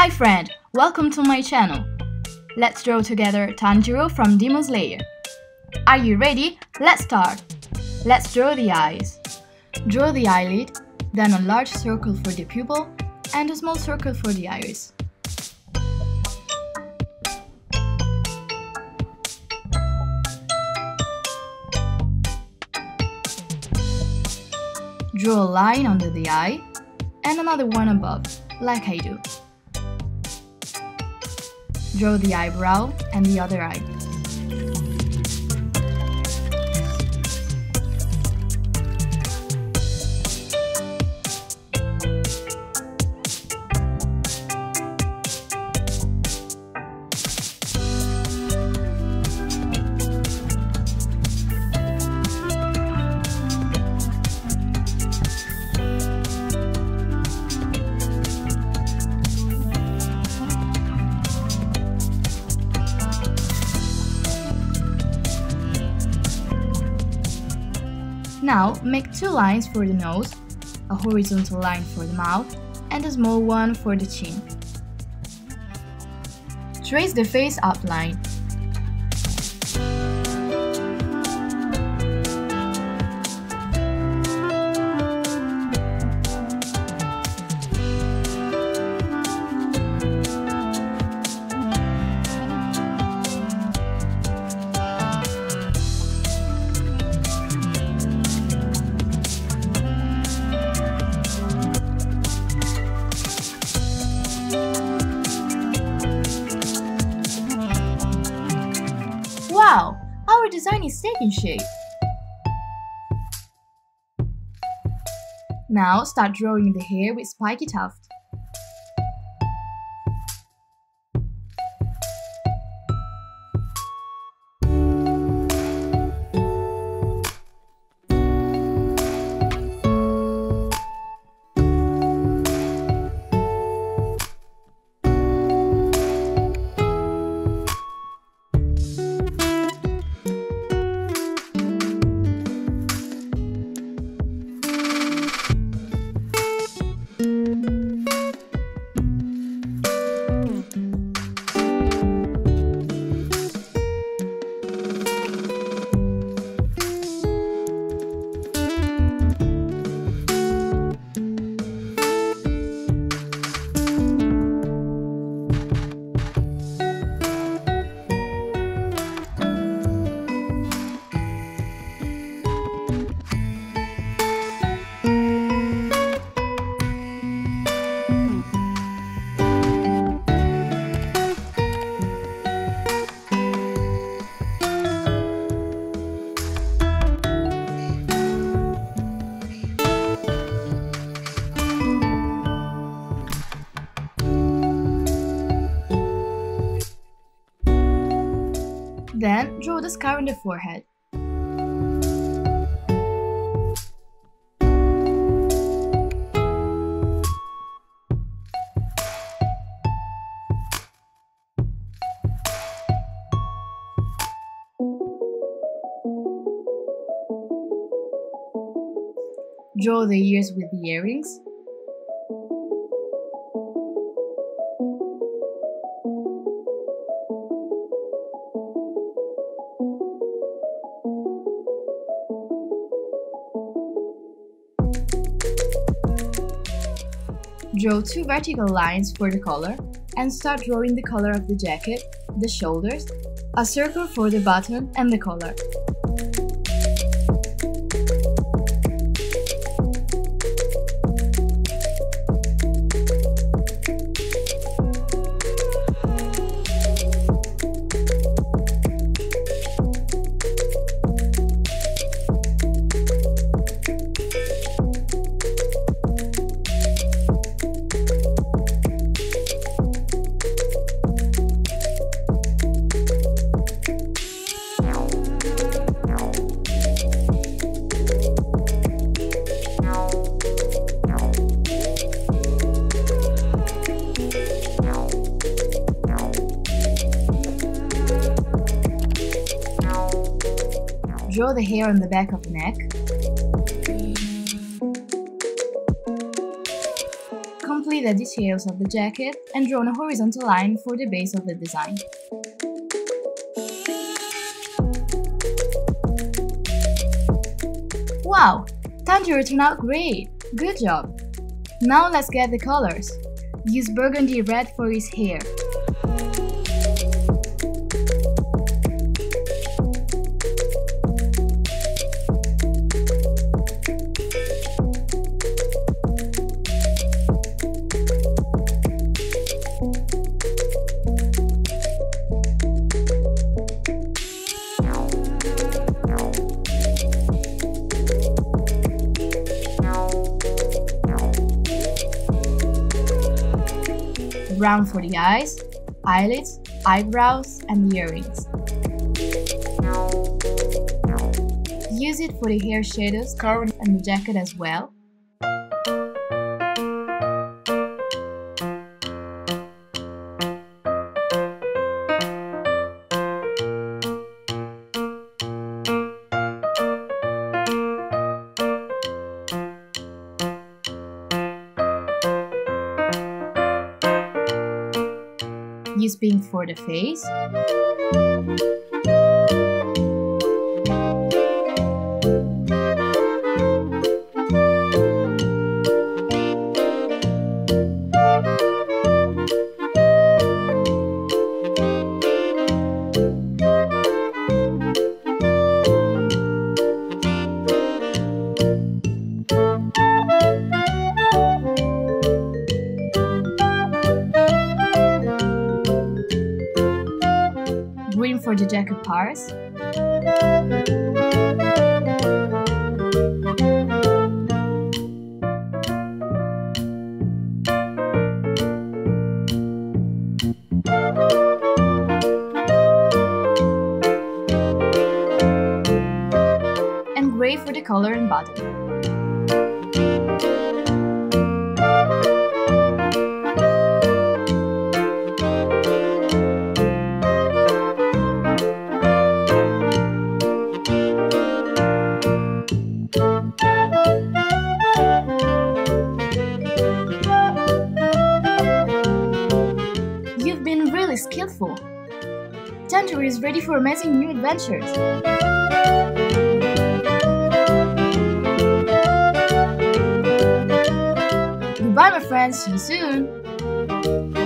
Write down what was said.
Hi friend, welcome to my channel. Let's draw together Tanjiro from Demon Slayer. Are you ready? Let's start. Let's draw the eyes. Draw the eyelid, then a large circle for the pupil and a small circle for the iris. Draw a line under the eye and another one above, like I do. Draw the eyebrow and the other eye. Now, make two lines for the nose, a horizontal line for the mouth, and a small one for the chin. Trace the face outline. Wow! Our design is taking shape! Now start drawing the hair with spiky tuft. Then, draw the scar on the forehead. Draw the ears with the earrings. Draw two vertical lines for the collar and start drawing the color of the jacket, the shoulders, a circle for the button and the collar. Draw the hair on the back of the neck. Complete the details of the jacket and drawn a horizontal line for the base of the design. Wow! Tanjiro turned out great! Good job! Now let's get the colors. Use burgundy red for his hair. Brown for the eyes, eyelids, eyebrows, and earrings. Use it for the hair shadows, curl, and the jacket as well. Use pink for the face. Green for the jacket parts. And gray for the collar and button. You've been really skillful. Tanjiro is ready for amazing new adventures. Goodbye, my friends. See you soon.